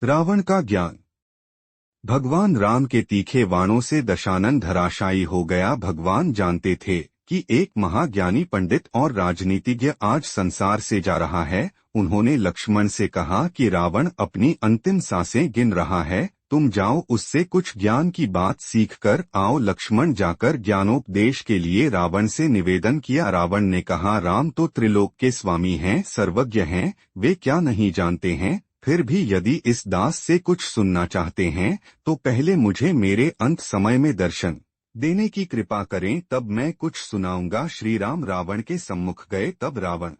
रावण का ज्ञान। भगवान राम के तीखे वाणों से दशानन धराशायी हो गया। भगवान जानते थे कि एक महाज्ञानी पंडित और राजनीतिज्ञ आज संसार से जा रहा है। उन्होंने लक्ष्मण से कहा कि रावण अपनी अंतिम सांसें गिन रहा है, तुम जाओ उससे कुछ ज्ञान की बात सीख कर आओ। लक्ष्मण जाकर ज्ञानोपदेश के लिए रावण से निवेदन किया। रावण ने कहा, राम तो त्रिलोक के स्वामी हैं, सर्वज्ञ हैं, वे क्या नहीं जानते हैं। फिर भी यदि इस दास से कुछ सुनना चाहते हैं तो पहले मुझे मेरे अंत समय में दर्शन देने की कृपा करें, तब मैं कुछ सुनाऊंगा। श्री राम रावण के सम्मुख गए। तब रावण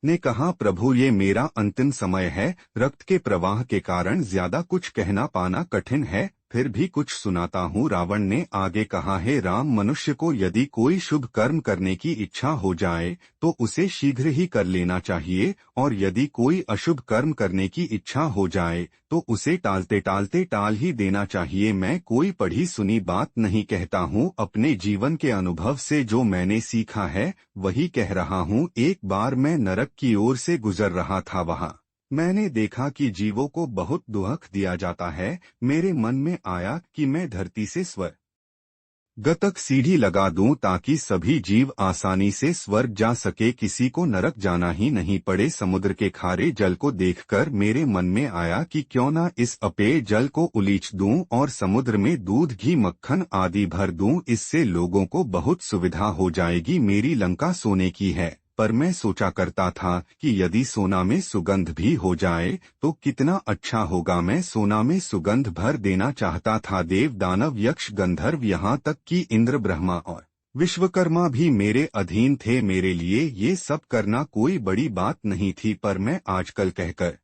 ने कहा, प्रभु ये मेरा अंतिम समय है, रक्त के प्रवाह के कारण ज्यादा कुछ कहना पाना कठिन है, फिर भी कुछ सुनाता हूँ। रावण ने आगे कहा, हे राम, मनुष्य को यदि कोई शुभ कर्म करने की इच्छा हो जाए तो उसे शीघ्र ही कर लेना चाहिए, और यदि कोई अशुभ कर्म करने की इच्छा हो जाए तो उसे टालते टालते टाल ही देना चाहिए। मैं कोई पढ़ी सुनी बात नहीं कहता हूँ, अपने जीवन के अनुभव से जो मैंने सीखा है वही कह रहा हूँ। एक बार मैं नरक की ओर से गुजर रहा था, वहाँ मैंने देखा कि जीवों को बहुत दुख दिया जाता है। मेरे मन में आया कि मैं धरती से स्वर्ग तक सीढ़ी लगा दूं ताकि सभी जीव आसानी से स्वर्ग जा सके, किसी को नरक जाना ही नहीं पड़े। समुद्र के खारे जल को देखकर मेरे मन में आया कि क्यों न इस अपेय जल को उलीच दूं और समुद्र में दूध घी मक्खन आदि भर दूं, इससे लोगों को बहुत सुविधा हो जाएगी। मेरी लंका सोने की है, पर मैं सोचा करता था कि यदि सोना में सुगंध भी हो जाए तो कितना अच्छा होगा। मैं सोना में सुगंध भर देना चाहता था। देव दानव यक्ष गंधर्व यहाँ तक कि इंद्र ब्रह्मा और विश्वकर्मा भी मेरे अधीन थे। मेरे लिए ये सब करना कोई बड़ी बात नहीं थी, पर मैं आजकल कहकर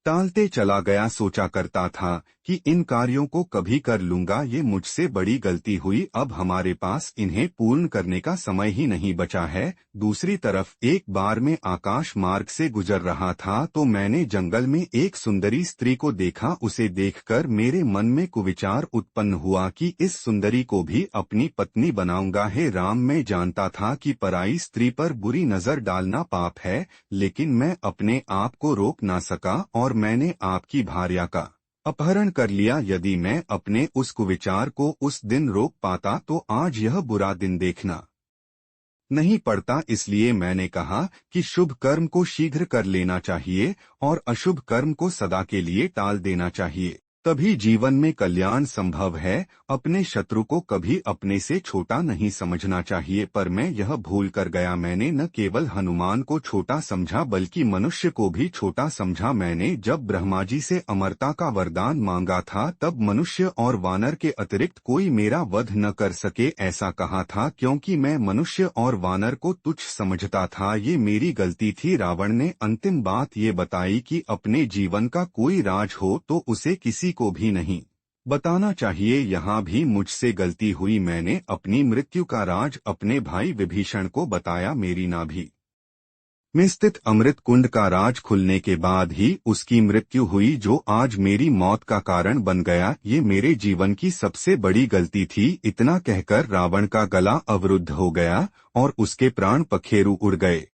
टालते चला गया। सोचा करता था कि इन कार्यों को कभी कर लूंगा, ये मुझसे बड़ी गलती हुई। अब हमारे पास इन्हें पूर्ण करने का समय ही नहीं बचा है। दूसरी तरफ एक बार मैं आकाश मार्ग से गुजर रहा था तो मैंने जंगल में एक सुंदरी स्त्री को देखा। उसे देखकर मेरे मन में कुविचार उत्पन्न हुआ कि इस सुंदरी को भी अपनी पत्नी बनाऊंगा। हे राम, मैं जानता था कि पराई स्त्री पर बुरी नजर डालना पाप है, लेकिन मैं अपने आप को रोक ना सका और मैंने आपकी भार्या का अपहरण कर लिया। यदि मैं अपने उस कुविचार को उस दिन रोक पाता तो आज यह बुरा दिन देखना नहीं पड़ता। इसलिए मैंने कहा कि शुभ कर्म को शीघ्र कर लेना चाहिए और अशुभ कर्म को सदा के लिए टाल देना चाहिए, तभी जीवन में कल्याण संभव है। अपने शत्रु को कभी अपने से छोटा नहीं समझना चाहिए, पर मैं यह भूल कर गया। मैंने न केवल हनुमान को छोटा समझा बल्कि मनुष्य को भी छोटा समझा। मैंने जब ब्रह्मा जी से अमरता का वरदान मांगा था तब मनुष्य और वानर के अतिरिक्त कोई मेरा वध न कर सके ऐसा कहा था, क्योंकि मैं मनुष्य और वानर को तुच्छ समझता था। ये मेरी गलती थी। रावण ने अंतिम बात ये बताई कि अपने जीवन का कोई राज हो तो उसे किसी को भी नहीं बताना चाहिए। यहाँ भी मुझसे गलती हुई। मैंने अपनी मृत्यु का राज अपने भाई विभीषण को बताया। मेरी नाभि में स्थित अमृत कुंड का राज खुलने के बाद ही उसकी मृत्यु हुई, जो आज मेरी मौत का कारण बन गया। ये मेरे जीवन की सबसे बड़ी गलती थी। इतना कहकर रावण का गला अवरुद्ध हो गया और उसके प्राण पखेरु उड़ गए।